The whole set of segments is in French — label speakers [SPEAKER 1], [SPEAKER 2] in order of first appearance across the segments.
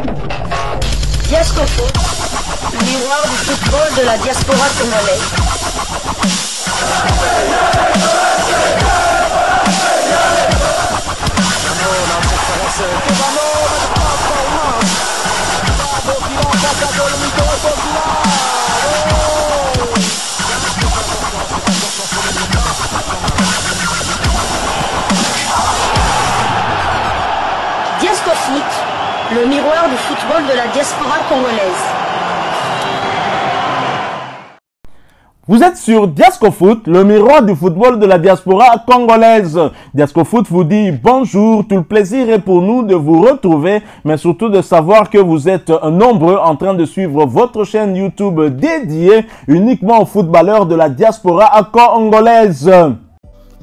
[SPEAKER 1] Diascofoot, miroir du football de la diaspora congolaise. Diascofoot, le miroir du football de la diaspora congolaise.
[SPEAKER 2] Vous êtes sur Diascofoot, le miroir du football de la diaspora congolaise. Diascofoot vous dit bonjour, tout le plaisir est pour nous de vous retrouver, mais surtout de savoir que vous êtes nombreux en train de suivre votre chaîne YouTube dédiée uniquement aux footballeurs de la diaspora congolaise.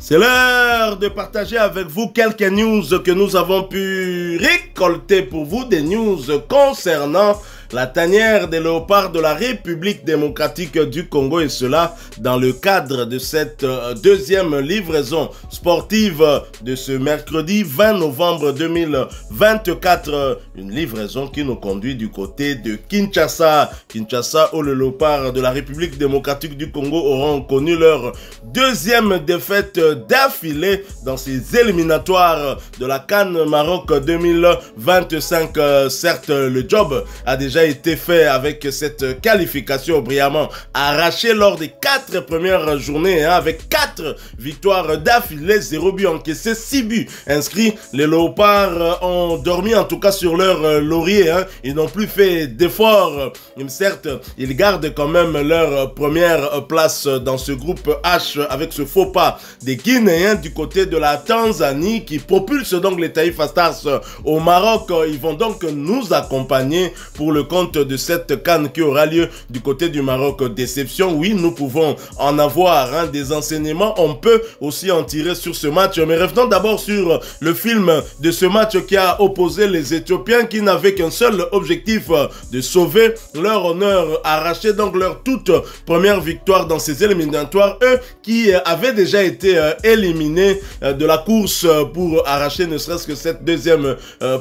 [SPEAKER 3] C'est l'heure de partager avec vous quelques news que nous avons pu récolter pour vous, des news concernant la tanière des léopards de la République démocratique du Congo, et cela dans le cadre de cette deuxième livraison sportive de ce mercredi 20 novembre 2024. Une livraison qui nous conduit du côté de Kinshasa. Kinshasa, où les léopards de la République démocratique du Congo auront connu leur deuxième défaite d'affilée dans ces éliminatoires de la CAN Maroc 2025. Certes, le job a déjà été fait avec cette qualification brillamment arrachée lors des 4 premières journées, avec 4 victoires d'affilée, 0 but encaissé, 6 buts inscrits. Les léopards ont dormi en tout cas sur leur laurier, ils n'ont plus fait d'efforts. Certes, ils gardent quand même leur première place dans ce groupe H avec ce faux pas des Guinéens du côté de la Tanzanie qui propulse donc les Taifa Stars au Maroc. Ils vont donc nous accompagner pour le compte de cette CAN qui aura lieu du côté du Maroc. Déception, oui, nous pouvons en avoir des enseignements, on peut aussi en tirer sur ce match, mais revenons d'abord sur le film de ce match qui a opposé les Éthiopiens qui n'avaient qu'un seul objectif, de sauver leur honneur, arracher donc leur toute première victoire dans ces éliminatoires, eux qui avaient déjà été éliminés de la course pour arracher ne serait-ce que cette deuxième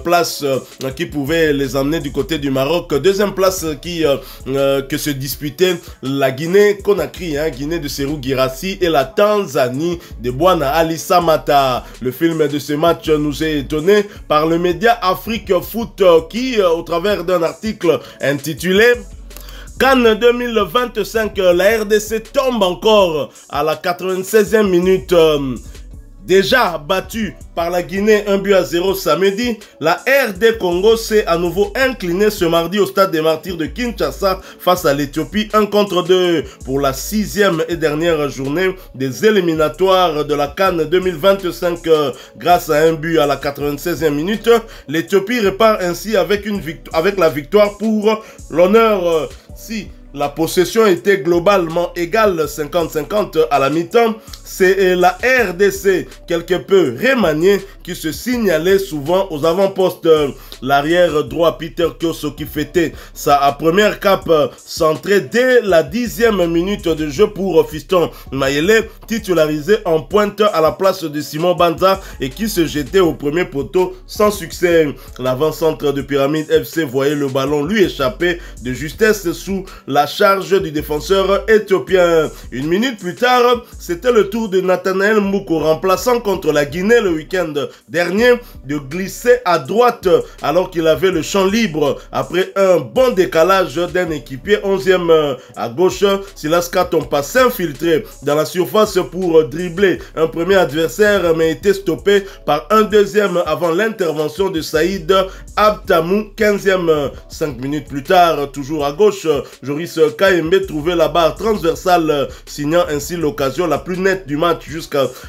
[SPEAKER 3] place qui pouvait les emmener du côté du Maroc. Deuxième place que se disputaient la Guinée-Conakry, Guinée de Serou Girassi, et la Tanzanie de Bwana Ali Samata. Le film de ce match nous est donné par le média Afrique Foot qui, au travers d'un article intitulé CAN 2025, la RDC tombe encore à la 96e minute. Déjà battue par la Guinée 1-0 samedi, la RD Congo s'est à nouveau inclinée ce mardi au stade des Martyrs de Kinshasa face à l'Éthiopie 1-2 pour la 6e et dernière journée des éliminatoires de la CAN 2025 grâce à un but à la 96e minute. L'Éthiopie repart ainsi avec la victoire pour l'honneur. Si la possession était globalement égale 50-50 à la mi-temps, c'est la RDC quelque peu remaniée qui se signalait souvent aux avant-postes. L'arrière droit Peter Kioso qui fêtait sa première cape centrée dès la 10e minute de jeu pour Fiston Mayele, titularisé en pointe à la place de Simon Banza et qui se jetait au premier poteau sans succès. L'avant-centre de Pyramide FC voyait le ballon lui échapper de justesse sous la charge du défenseur éthiopien. Une minute plus tard, c'était le tour de Nathanaël Mouko, remplaçant contre la Guinée le week-end dernier, de glisser à droite alors qu'il avait le champ libre après un bon décalage d'un équipier. 11e à gauche, Silas Katompa s'infiltrait dans la surface pour dribbler un premier adversaire mais était stoppé par un deuxième avant l'intervention de Saïd Abtamou. 15e, 5 minutes plus tard, toujours à gauche, Joris Kaembe trouvait la barre transversale, signant ainsi l'occasion la plus nette du match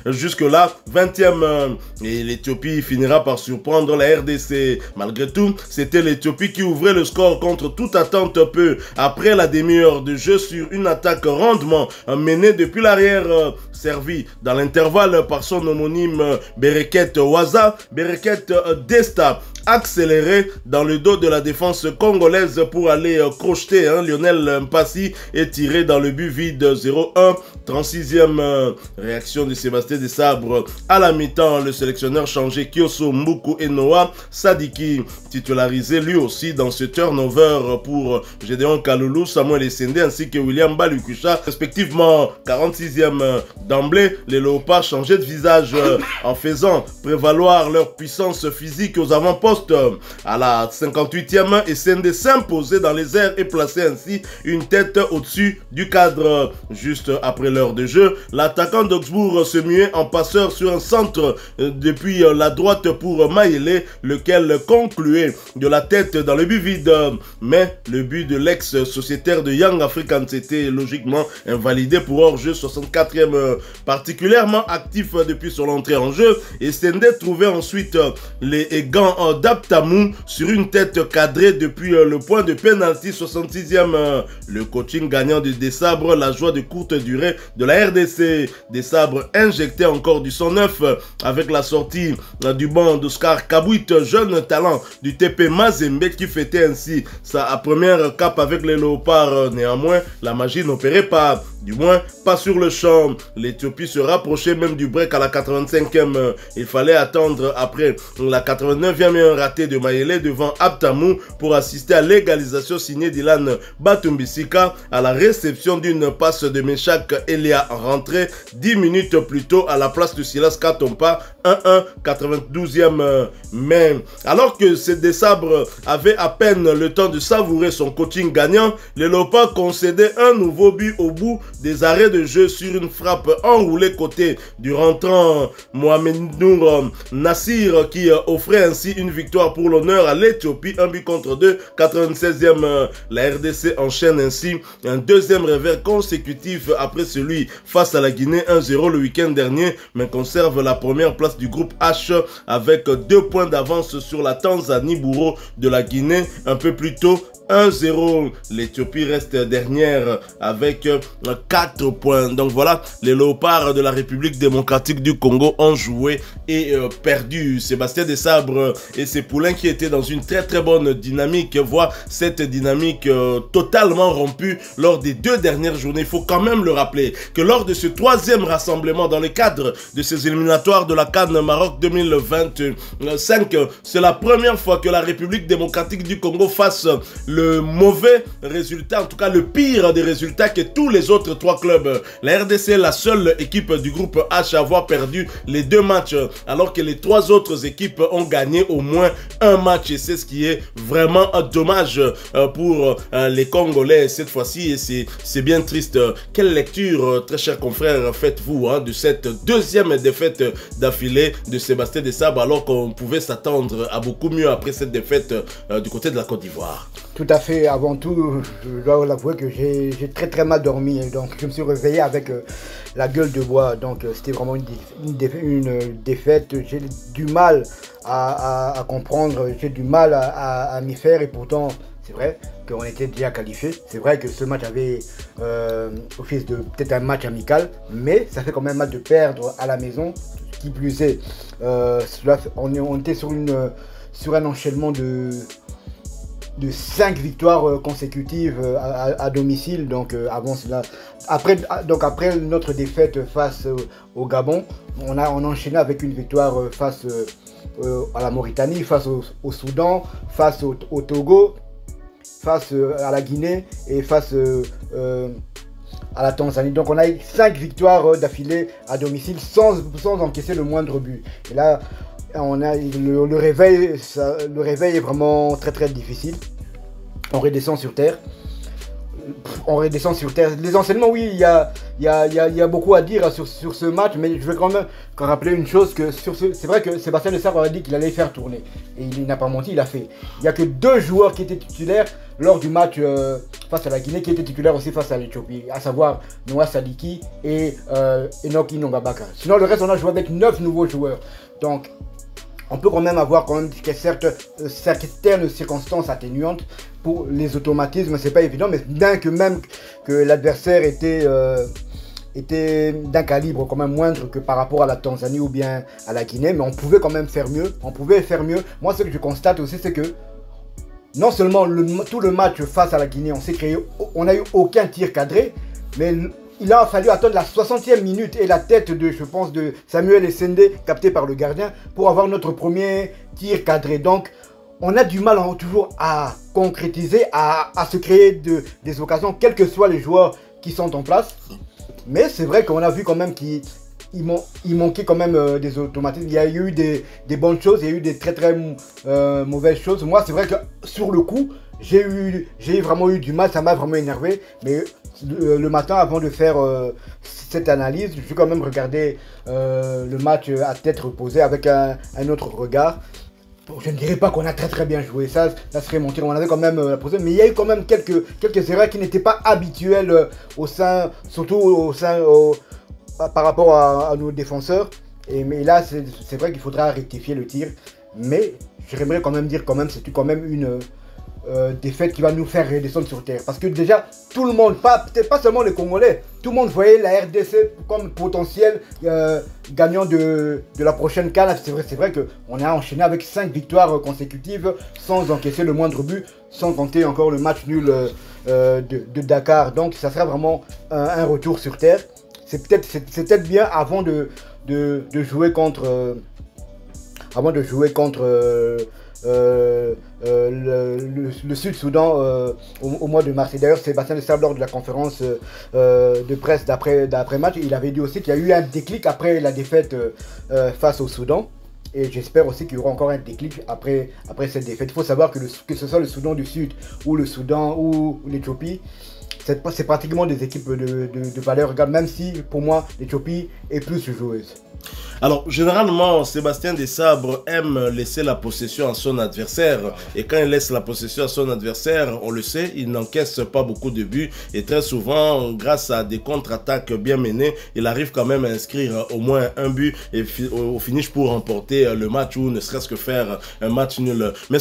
[SPEAKER 3] jusque-là. 20e, et l'Éthiopie finira par surprendre la RDC. Malgré tout, c'était l'Éthiopie qui ouvrait le score contre toute attente peu après la demi-heure de jeu sur une attaque rondement menée depuis l'arrière, servi dans l'intervalle par son homonyme Bereket Waza. Bereket Desta accéléré dans le dos de la défense congolaise pour aller crocheter Lionel Mpassi et tirer dans le but vide. 0-1. 36e réaction de Sébastien Desabre à la mi-temps. Le sélectionneur changé Kyoso Mbuku et Noah Sadiki titularisé lui aussi dans ce turnover pour Gédéon Kaloulou, Samuel Essende ainsi que William Balukusha, respectivement 46e d'emblée. Les Léopards changeaient de visage en faisant prévaloir leur puissance physique aux avant-postes. À la 58e, Essende s'imposait dans les airs et plaçait ainsi une tête au-dessus du cadre. Juste après l'heure de jeu, l'attaquant d'Augsbourg se muait en passeur sur un centre depuis la droite pour Mayele, lequel concluait de la tête dans le but vide. Mais le but de l'ex-sociétaire de Young Africans était logiquement invalidé pour hors-jeu 64e, particulièrement actif depuis son entrée en jeu. Et Essende trouvait ensuite les gants d'Aptamou sur une tête cadrée depuis le point de pénalty 66e. Le coaching gagnant de Desabre, la joie de courte durée de la RDC. Desabre injectait encore du sang neuf avec la sortie du banc d'Oscar Kabouit, jeune talent du TP Mazembe qui fêtait ainsi sa première cape avec les Léopards. Néanmoins, la magie n'opérait pas, du moins pas sur le champ. L'Éthiopie se rapprochait même du break à la 85e. Il fallait attendre après la 89e et un raté de Mayele devant Aptamou pour assister à l'égalisation signée d'Ilan Batumbisika à la réception d'une passe de Meshak Elia rentrée 10 minutes plus tôt à la place de Silas Katompa. 1-1, 92e. Mais alors que ces Desabre avait à peine le temps de savourer son coaching gagnant, les Léopards concédaient un nouveau but au bout des arrêts de jeu sur une frappe enroulée côté du rentrant Mohamed Nour Nassir qui offrait ainsi une victoire pour l'honneur à l'Éthiopie, un but contre 2, 96e. La RDC enchaîne ainsi un deuxième revers consécutif après celui face à la Guinée 1-0 le week-end dernier, mais conserve la première place du groupe H avec 2 points d'avance sur la Tanzanie, bourreau de la Guinée un peu plus tôt. 1-0. L'Éthiopie reste dernière avec 4 points. Donc voilà, les Léopards de la République démocratique du Congo ont joué et perdu. Sébastien Desabre et ses poulains qui étaient dans une très bonne dynamique voient cette dynamique totalement rompue lors des 2 dernières journées. Il faut quand même le rappeler que lors de ce 3e rassemblement dans le cadre de ces éliminatoires de la CAN Maroc 2025, c'est la première fois que la République démocratique du Congo fasse le mauvais résultat, en tout cas le pire des résultats que tous les autres 3 clubs. La RDC est la seule équipe du groupe H à avoir perdu les 2 matchs, alors que les 3 autres équipes ont gagné au moins un match, et c'est ce qui est vraiment dommage pour les Congolais cette fois-ci, et c'est bien triste. Quelle lecture, très chers confrères, faites-vous de cette 2e défaite d'affilée de Sébastien Desabre, alors qu'on pouvait s'attendre à beaucoup mieux après cette défaite du côté de la Côte d'Ivoire?
[SPEAKER 4] Tout à fait. Avant tout, je dois l'avouer que j'ai très mal dormi. Donc, je me suis réveillé avec la gueule de bois. Donc, c'était vraiment une défaite. J'ai du mal à comprendre. J'ai du mal à m'y faire. Et pourtant, c'est vrai qu'on était déjà qualifié. C'est vrai que ce match avait office de peut-être un match amical. Mais ça fait quand même mal de perdre à la maison. Qui plus est, on était sur un enchaînement de 5 victoires consécutives à domicile. Donc avant cela, après notre défaite face au Gabon, on a enchaîné avec une victoire face à la Mauritanie, face au Soudan, face au Togo, face à la Guinée et face à la Tanzanie. Donc on a eu 5 victoires d'affilée à domicile sans encaisser le moindre but. Et là, on a le réveil est vraiment très difficile. On redescend sur terre. Les enseignements, oui, il y a beaucoup à dire sur ce match, mais je veux quand même rappeler une chose, que c'est vrai que Sébastien Desabre a dit qu'il allait faire tourner. Et il n'a pas menti, il l'a fait. Il n'y a que 2 joueurs qui étaient titulaires lors du match face à la Guinée, qui étaient titulaires aussi face à l'Éthiopie, à savoir Noah Sadiki et Enoki Nongabaka. Sinon, le reste, on a joué avec 9 nouveaux joueurs. Donc, on peut quand même avoir certaines circonstances atténuantes pour les automatismes, c'est pas évident, mais bien que même que l'adversaire était d'un calibre quand même moindre que par rapport à la Tanzanie ou bien à la Guinée, mais on pouvait quand même faire mieux. Moi, ce que je constate aussi, c'est que non seulement tout le match face à la Guinée, on a eu aucun tir cadré, mais il a fallu attendre la 60e minute et la tête de, je pense, de Samuel Essende, capté par le gardien, pour avoir notre premier tir cadré. Donc, on a du mal toujours à concrétiser, à se créer des occasions, quels que soient les joueurs qui sont en place. Mais c'est vrai qu'on a vu quand même qu'il manquait quand même des automatismes. Il y a eu des bonnes choses, il y a eu des très mauvaises choses. Moi, c'est vrai que sur le coup, j'ai vraiment eu du mal, ça m'a vraiment énervé. Mais le matin, avant de faire cette analyse, je vais quand même regarder le match à tête reposée avec un autre regard. Je ne dirais pas qu'on a très bien joué, ça serait mentir, on avait quand même la position, mais il y a eu quand même quelques erreurs qui n'étaient pas habituelles surtout par rapport à nos défenseurs. Mais là, c'est vrai qu'il faudra rectifier le tir, mais j'aimerais quand même dire c'est quand même une défaite qui va nous faire redescendre sur terre. Parce que déjà, tout le monde, peut-être pas seulement les Congolais, tout le monde voyait la RDC comme potentiel gagnant de la prochaine CAN. C'est vrai qu'on a enchaîné avec 5 victoires consécutives sans encaisser le moindre but, sans compter encore le match nul de Dakar. Donc ça sera vraiment un retour sur terre. C'est peut-être bien avant de jouer contre... le Sud-Soudan au mois de mars. Et d'ailleurs, Sébastien Desabre, lors de la conférence de presse d'après-match, il avait dit aussi qu'il y a eu un déclic après la défaite face au Soudan. Et j'espère aussi qu'il y aura encore un déclic après cette défaite. Il faut savoir que ce soit le Soudan du Sud ou le Soudan ou l'Éthiopie, c'est pratiquement des équipes de valeur égale, même si pour moi l'Éthiopie est plus joueuse.
[SPEAKER 3] Alors, généralement, Sébastien Desabre aime laisser la possession à son adversaire. Et quand il laisse la possession à son adversaire, on le sait, il n'encaisse pas beaucoup de buts. Et très souvent, grâce à des contre-attaques bien menées, il arrive quand même à inscrire au moins un but et au finish pour remporter le match ou ne serait-ce que faire un match nul. Mais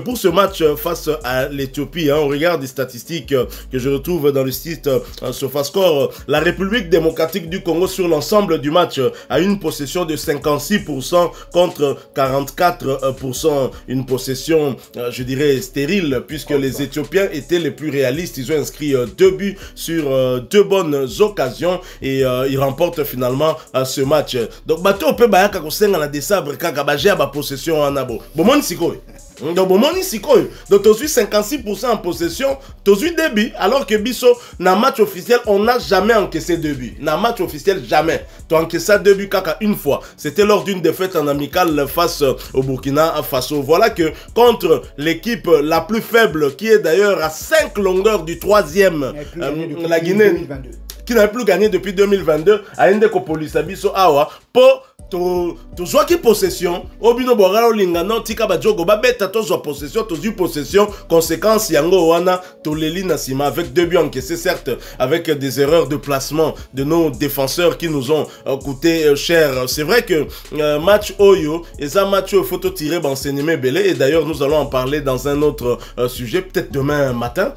[SPEAKER 3] pour ce match face à l'Éthiopie, on regarde les statistiques que je retrouve dans le site SofaScore. La République démocratique du Congo sur l'ensemble du match a une possession de 56% contre 44%, une possession je dirais stérile, puisque les Éthiopiens étaient les plus réalistes. Ils ont inscrit 2 buts sur 2 bonnes occasions et ils remportent finalement ce match. Donc bateau peut bayaka kosenga na Desabre kaka baje ba possession en abo bomoni sikoy. Donc bomoni sikoy, donc tu 56% en possession, tu 2 buts, alors que biso na match officiel on n'a jamais encaissé 2 buts. Na match officiel jamais. Tu encaissé 2 buts kaka une fois. C'était lors d'une défaite en amical face au Burkina Faso. Voilà que contre l'équipe la plus faible, qui est d'ailleurs à 5 longueurs du 3e, la Guinée, qui n'a plus gagné depuis 2022, à Ndeko Abiso Awa, pour tu joues qui possession, obino bogara lingano tika ba jogo ba beta to zo possession, tu possession, conséquence yango wana to leli na sima avec 2 buts encaissés, certes avec des erreurs de placement de nos défenseurs qui nous ont coûté cher. C'est vrai que match Oyo et ça match photo tiré enseignement belé, et d'ailleurs nous allons en parler dans un autre sujet, peut-être demain matin,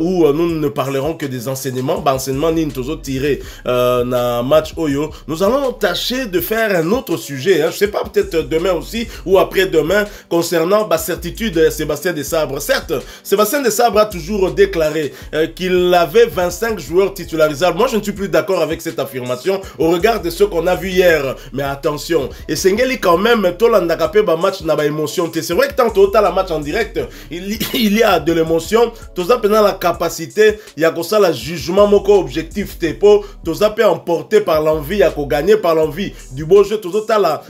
[SPEAKER 3] où nous ne parlerons que des enseignements, enseignement ni tozo tiré na match Oyo. Nous allons tâcher de faire un autre sujet, je sais pas, peut-être demain aussi ou après-demain, concernant la certitude de Sébastien Desabre. Certes, Sébastien Desabre a toujours déclaré qu'il avait 25 joueurs titularisables. Moi, je ne suis plus d'accord avec cette affirmation au regard de ce qu'on a vu hier. Mais attention, et Sengeli quand même, Tolandakape ba match na ba émotion. C'est vrai que tant que tu as la match en direct, il y a de l'émotion. Tu as pendant la capacité, il y a comme ça le jugement moko objectif tepo. Tu as pu emporter par l'envie, il y a gagner par l'envie du beau jeu. Tu as la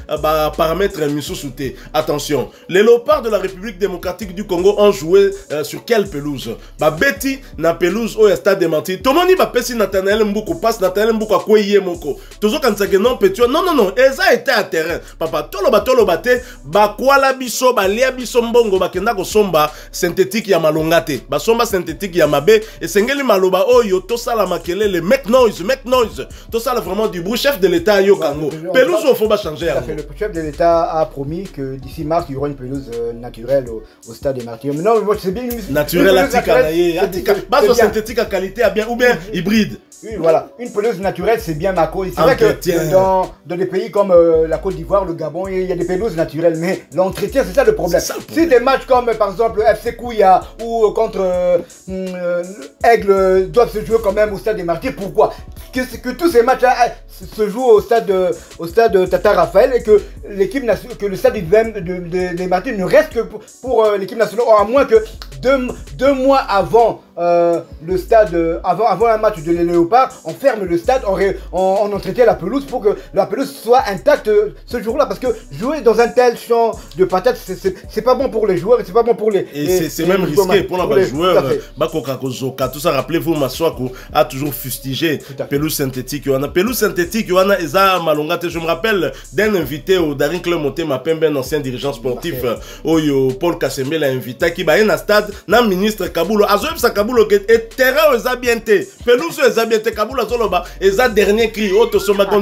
[SPEAKER 3] paramètre misoussouté. Attention, les léopards de la République démocratique du Congo ont joué sur quelle pelouse? Betty na pelouse au stade démenti. Tomoni ba pesi Nathanaël Mboukou passe Nathanaël Mboukou a kweye moko. Tozo kansake non petio. Non, eza était à terrain. Papa tolo bate ba kwala biso ba lia biso mbongo ba kenda ko somba synthétique ya malongate. Ba somba synthétique ya mabe et sengeli maloba oyo to sala makelele make noise. To sala vraiment du bruit, chef de l'état yo Congo. Pelouse faut pas changer.
[SPEAKER 4] Le chef de l'État a promis que d'ici mars, il y aura une pelouse naturelle au stade des Martyrs. Mais non, moi, c'est bien une
[SPEAKER 3] naturelle, base synthétique à qualité, ou bien hybride.
[SPEAKER 4] Oui, voilà. Une pelouse naturelle, c'est bien Marco. C'est vrai que dans des pays comme la Côte d'Ivoire, le Gabon, il y a des pelouses naturelles, mais l'entretien, c'est ça le problème. Si des matchs comme par exemple FC Kouya ou contre Aigle doivent se jouer quand même au stade des Martyrs, pourquoi que tous ces matchs se jouent au stade Tata Raphaël et que le stade des Martyrs ne reste que pour l'équipe nationale, à moins que deux mois avant le stade, avant un match de les Léopards, on ferme le stade, on entretient la pelouse pour que la pelouse soit intacte ce jour-là, parce que jouer dans un tel champ de patates, c'est pas bon pour les joueurs et c'est pas bon pour les.
[SPEAKER 3] Et c'est même risqué pour les joueurs. Tout ça, rappelez-vous, Maswako a toujours fustigé pelouse synthétique. Pelouse synthétique, je me rappelle d'un invité au Darin Clemonté, un ancien dirigeant sportif, Paul Kassembe l'a invité, qui va un stade, un ministre Kaboulo, et terrain aux habientés, pelouse aux habientés, Kaboulo, et ça dernier cri, on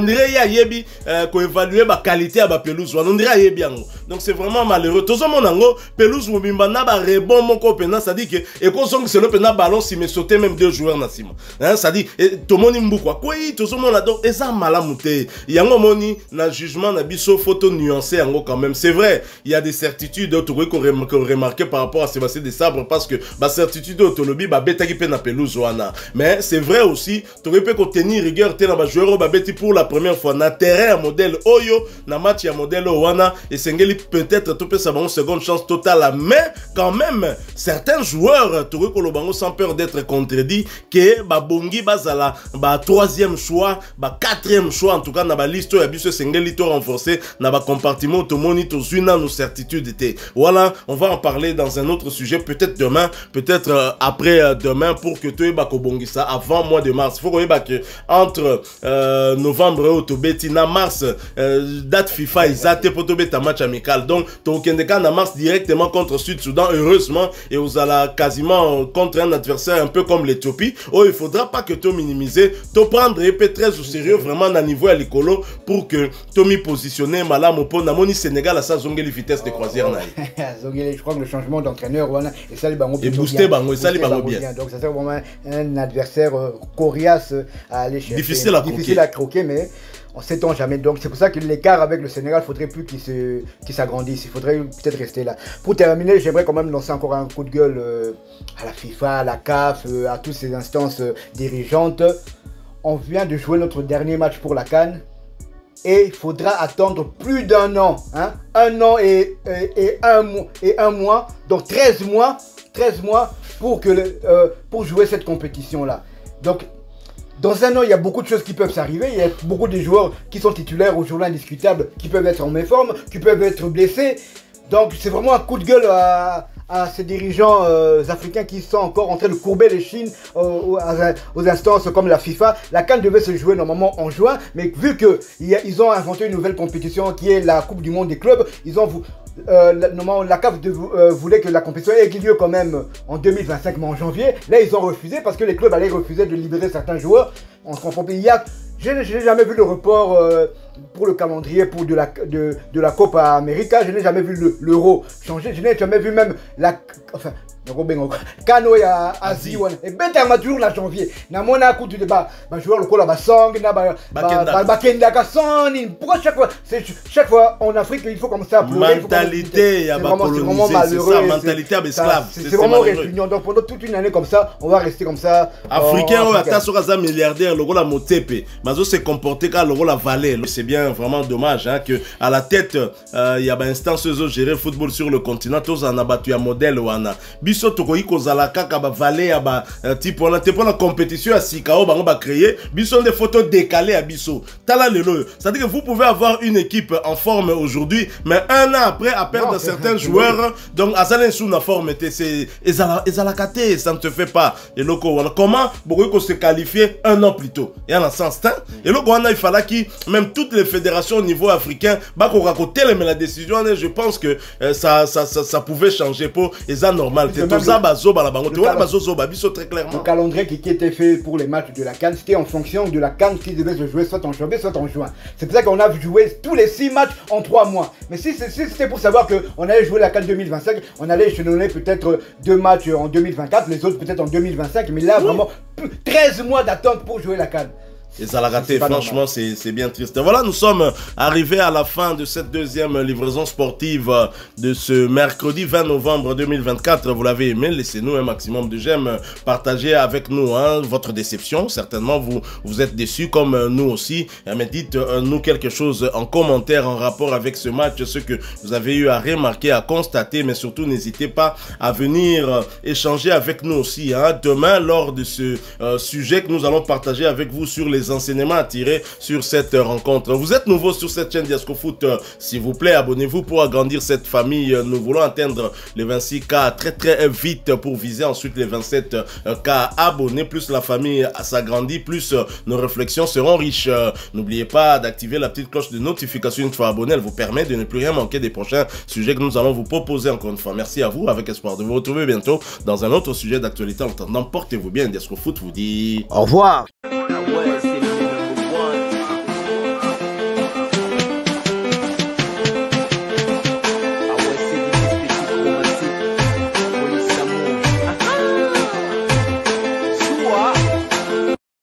[SPEAKER 3] dirait qu'il y a qu'on évalue la qualité de la pelouse, on dirait qu'il y a bien. Donc c'est vraiment malheureux. Tout le monde pelouse, on a un rebond, mon copain, ça dit que, et quand on se le ballon, si me sauter même 2 joueurs, ça dit, tout le monde dit quoi, tout le monde adore, et ça malamouté. Il y a un moment, dans le jugement, il y a une photo nuancée quand même. C'est vrai, il y a des certitudes qu'on remarque par rapport à Sébastien Desabre, parce que la certitude de Tolobi, mais c'est vrai aussi, tu peux tenir rigueur, tu es joueur pour la première fois, dans terrain modèle Oyo, dans match modèle Owana, et c'est peut-être tu peux savoir une seconde chance totale, mais quand même, certains joueurs, tu peux sans peur d'être contredit, que Bongi Bazala, 3e choix, 4e choix, en tout cas, dans la liste, il y a bien ce renforcé, dans le compartiment, tu monites nos certitudes. Voilà, on va en parler dans un autre sujet, peut-être demain, peut-être après demain, pour que tu aies Bongi ça avant mois de mars. Il faut que entre novembre et Otobeti, mars, date FIFA, ils ont pour un match amical. Donc, tu as en mars directement contre Sud-Soudan, heureusement, et vous allez quasiment contre un adversaire un peu comme l'Éthiopie. Oh, il ne faudra pas que tu minimises, tu prendre très au sérieux vraiment dans le niveau à l'écolo pour que tu m'y positionnes malam au Namoni Sénégal à sa zone de vitesse de croisière.
[SPEAKER 4] Je crois que le changement d'entraîneur, et ça,
[SPEAKER 3] et booster Bango, et ça, les Bango bien.
[SPEAKER 4] Donc, ça c'est vraiment un adversaire coriace à aller chercher. Difficile à croquer, mais on ne s'étend jamais. Donc, c'est pour ça que l'écart avec le Sénégal, il ne faudrait plus qu'il s'agrandisse. Il faudrait peut-être rester là. Pour terminer, j'aimerais quand même lancer encore un coup de gueule à la FIFA, à la CAF, à toutes ces instances dirigeantes. On vient de jouer notre dernier match pour la CAN. Et il faudra attendre plus d'1 an. Hein? 1 an et un mois. Donc 13 mois pour jouer cette compétition-là. Donc, dans 1 an, il y a beaucoup de choses qui peuvent s'arriver. Il y a beaucoup de joueurs qui sont titulaires aujourd'hui indiscutables, qui peuvent être en méforme, qui peuvent être blessés. Donc, c'est vraiment un coup de gueule à ces dirigeants africains qui sont encore en train de courber les chines aux instances comme la FIFA. La CAN devait se jouer normalement en juin, mais vu qu'ils ont inventé une nouvelle compétition qui est la Coupe du Monde des clubs, ils ont normalement la CAF voulait que la compétition ait lieu quand même en 2025, mais en janvier. Là, ils ont refusé parce que les clubs allaient refuser de libérer certains joueurs. Je n'ai jamais vu le report pour le calendrier de la Copa América. Je n'ai jamais vu l'euro changer. Je n'ai jamais vu même Kano ya Asie et Bentama toujours la janvier. Na mona coup de débat, joueur le la Song, Bakenda Kasson. Pourquoi chaque fois en Afrique il faut comme ça pleurer.
[SPEAKER 3] Mentalité,
[SPEAKER 4] c'est vraiment malheureux.
[SPEAKER 3] C'est ça, mentalité esclave.
[SPEAKER 4] C'est vraiment répugnant. Donc pendant toute une année comme ça, on va rester comme ça.
[SPEAKER 3] Africain, on attend sur un milliardaire, le gros la Motepe. Mazo s'est comporté quand le gros la vallée. C'est bien vraiment dommage que à la tête il y a une instance gérer le football sur le continent. Tous en abattu un modèle ou biso tokoyi kozala kaka ba valer ya ba type on a te la compétition à Sikao bango ba créer biso des photos décalées à biso tala lelo ça dit que vous pouvez avoir une équipe en forme aujourd'hui mais 1 an après à perdre certains joueurs donc azalen sous na forme c'est ezala kate ça ne te fait pas et loko comment beaucoup se qualifier 1 an plus tôt et en sens et loko on a il fallait qui même toutes les fédérations au niveau africain, bah qu'on raconte la décision, je pense que ça pouvait changer pour et ça normal.
[SPEAKER 4] Très clairement. Le calendrier qui était fait pour les matchs de la CAN, c'était en fonction de la CAN qui devait se jouer soit en janvier, soit en juin. C'est pour ça qu'on a joué tous les 6 matchs en 3 mois. Mais si c'était pour savoir qu'on allait jouer la CAN 2025, on allait échelonner peut-être 2 matchs en 2024, les autres peut-être en 2025. Mais là, vraiment, 13 mois d'attente pour jouer la CAN.
[SPEAKER 3] Et ça l'a raté, franchement, c'est bien triste. Et voilà, nous sommes arrivés à la fin de cette deuxième livraison sportive de ce mercredi 20 novembre 2024. Vous l'avez aimé, laissez-nous un maximum de j'aime, partagez avec nous votre déception. Certainement, vous êtes déçus comme nous aussi. Mais dites-nous quelque chose en commentaire en rapport avec ce match, ce que vous avez eu à remarquer, à constater. Mais surtout, n'hésitez pas à venir échanger avec nous aussi. Demain, lors de ce sujet que nous allons partager avec vous sur les enseignements à tirer sur cette rencontre. Vous êtes nouveau sur cette chaîne Diasco Foot, s'il vous plaît, abonnez-vous pour agrandir cette famille. Nous voulons atteindre les 26K très vite pour viser ensuite les 27K abonnés. Plus la famille s'agrandit, plus nos réflexions seront riches. N'oubliez pas d'activer la petite cloche de notification une fois abonné. Elle vous permet de ne plus rien manquer des prochains sujets que nous allons vous proposer encore une fois. Merci à vous, avec espoir de vous retrouver bientôt dans un autre sujet d'actualité. En attendant, portez-vous bien. Diasco Foot vous dit
[SPEAKER 4] au revoir.